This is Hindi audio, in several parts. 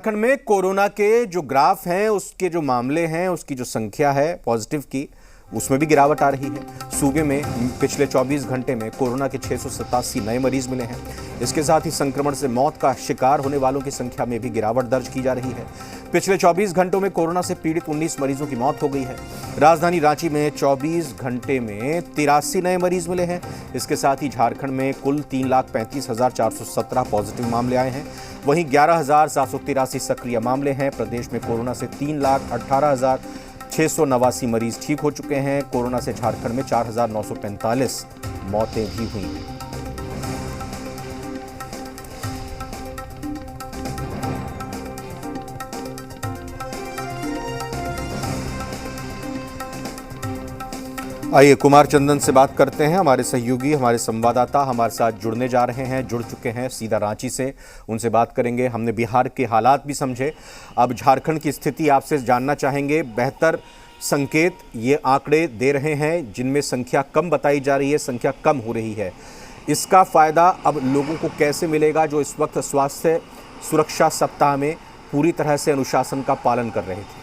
झारखंड में कोरोना के जो ग्राफ हैं, उसके जो मामले हैं, उसकी जो संख्या है पॉजिटिव की, उसमें भी गिरावट आ रही है। सूबे में पिछले 24 घंटे में कोरोना के 687 नए मरीज मिले हैं। इसके साथ ही संक्रमण से मौत का शिकार होने वालों की संख्या में भी गिरावट दर्ज की जा रही है। पिछले 24 घंटों में कोरोना से पीड़ित 19 मरीजों की मौत हो गई है। राजधानी रांची में 24 घंटे में 83 नए मरीज मिले हैं। इसके साथ ही झारखंड में कुल 3,35,417 पॉजिटिव मामले आए हैं। वहीं 11,783 सक्रिय मामले हैं। प्रदेश में कोरोना से 3,18,689 मरीज ठीक हो चुके हैं। कोरोना से झारखंड में 4,945 मौतें भी हुई हैं। आइए कुमार चंदन से बात करते हैं। हमारे सहयोगी, हमारे संवाददाता हमारे साथ जुड़ने जा रहे हैं, जुड़ चुके हैं सीधा रांची से। उनसे बात करेंगे। हमने बिहार के हालात भी समझे, अब झारखंड की स्थिति आपसे जानना चाहेंगे। बेहतर संकेत ये आंकड़े दे रहे हैं, जिनमें संख्या कम बताई जा रही है, संख्या कम हो रही है। इसका फ़ायदा अब लोगों को कैसे मिलेगा जो इस वक्त स्वास्थ्य सुरक्षा सप्ताह में पूरी तरह से अनुशासन का पालन कर रहे थे?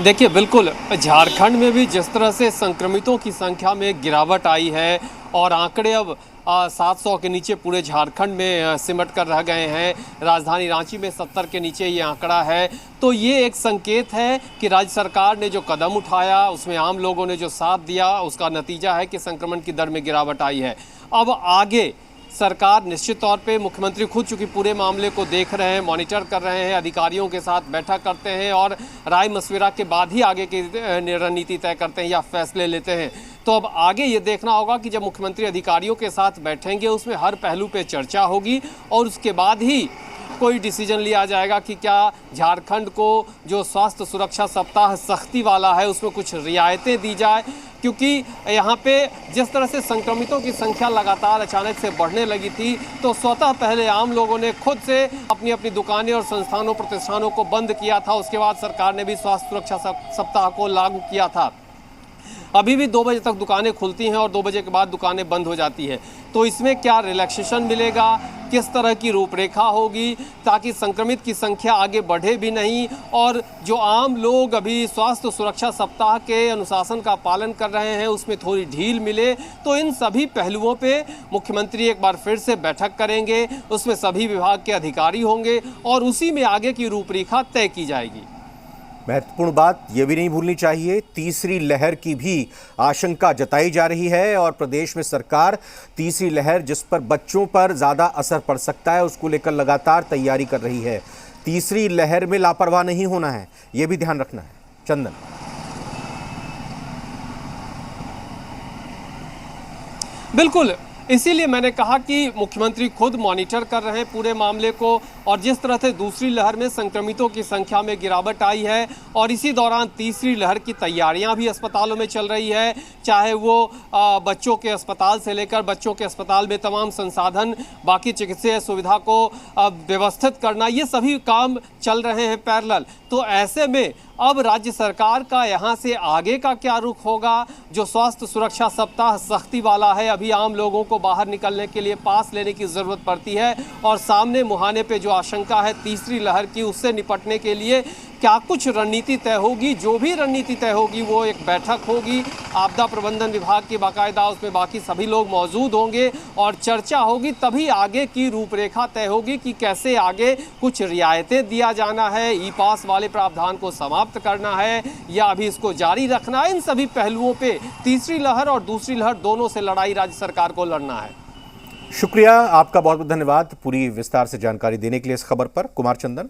देखिए, बिल्कुल झारखंड में भी जिस तरह से संक्रमितों की संख्या में गिरावट आई है और आंकड़े अब 700 के नीचे पूरे झारखंड में सिमट कर रह गए हैं। राजधानी रांची में 70 के नीचे ये आंकड़ा है। तो ये एक संकेत है कि राज्य सरकार ने जो कदम उठाया, उसमें आम लोगों ने जो साथ दिया, उसका नतीजा है कि संक्रमण की दर में गिरावट आई है। अब आगे सरकार निश्चित तौर पे, मुख्यमंत्री खुद चूंकि पूरे मामले को देख रहे हैं, मॉनिटर कर रहे हैं, अधिकारियों के साथ बैठक करते हैं और राय मशविरा के बाद ही आगे की रणनीति तय करते हैं या फैसले लेते हैं। तो अब आगे ये देखना होगा कि जब मुख्यमंत्री अधिकारियों के साथ बैठेंगे, उसमें हर पहलू पे चर्चा होगी और उसके बाद ही कोई डिसीजन लिया जाएगा कि क्या झारखंड को जो स्वास्थ्य सुरक्षा सप्ताह सख्ती वाला है, उसमें कुछ रियायतें दी जाए। क्योंकि यहाँ पे जिस तरह से संक्रमितों की संख्या लगातार अचानक से बढ़ने लगी थी, तो स्वतः पहले आम लोगों ने खुद से अपनी अपनी दुकानें और संस्थानों प्रतिष्ठानों को बंद किया था। उसके बाद सरकार ने भी स्वास्थ्य सुरक्षा सप्ताह को लागू किया था। अभी भी 2 बजे तक दुकानें खुलती हैं और 2 बजे के बाद दुकानें बंद हो जाती हैं। तो इसमें क्या रिलैक्सेशन मिलेगा, किस तरह की रूपरेखा होगी ताकि संक्रमित की संख्या आगे बढ़े भी नहीं, और जो आम लोग अभी स्वास्थ्य सुरक्षा सप्ताह के अनुशासन का पालन कर रहे हैं उसमें थोड़ी ढील मिले। तो इन सभी पहलुओं पे मुख्यमंत्री एक बार फिर से बैठक करेंगे, उसमें सभी विभाग के अधिकारी होंगे और उसी में आगे की रूपरेखा तय की जाएगी। महत्वपूर्ण बात यह भी नहीं भूलनी चाहिए, तीसरी लहर की भी आशंका जताई जा रही है और प्रदेश में सरकार तीसरी लहर, जिस पर बच्चों पर ज़्यादा असर पड़ सकता है, उसको लेकर लगातार तैयारी कर रही है। तीसरी लहर में लापरवाह नहीं होना है, यह भी ध्यान रखना है। चंदन, बिल्कुल, इसीलिए मैंने कहा कि मुख्यमंत्री खुद मॉनिटर कर रहे हैं पूरे मामले को, और जिस तरह से दूसरी लहर में संक्रमितों की संख्या में गिरावट आई है और इसी दौरान तीसरी लहर की तैयारियां भी अस्पतालों में चल रही है, चाहे वो बच्चों के अस्पताल से लेकर बच्चों के अस्पताल में तमाम संसाधन, बाकी चिकित्सीय सुविधा को व्यवस्थित करना, ये सभी काम चल रहे हैं पैरेलल। तो ऐसे में अब राज्य सरकार का यहाँ से आगे का क्या रुख होगा? जो स्वास्थ्य सुरक्षा सप्ताह सख्ती वाला है, अभी आम लोगों को बाहर निकलने के लिए पास लेने की ज़रूरत पड़ती है और सामने मुहाने पे जो आशंका है तीसरी लहर की, उससे निपटने के लिए क्या कुछ रणनीति तय होगी? जो भी रणनीति तय होगी वो एक बैठक होगी, आपदा प्रबंधन विभाग की बाकायदा, उसमें बाकी सभी लोग मौजूद होंगे और चर्चा होगी, तभी आगे की रूपरेखा तय होगी कि कैसे आगे कुछ रियायतें दिया जाना है, ई पास वाले प्रावधान को समाप्त करना है या अभी इसको जारी रखना है। इन सभी पहलुओं पे तीसरी लहर और दूसरी लहर दोनों से लड़ाई राज्य सरकार को लड़ना है। शुक्रिया, आपका बहुत बहुत धन्यवाद पूरी विस्तार से जानकारी देने के लिए इस खबर पर, कुमार चंदन।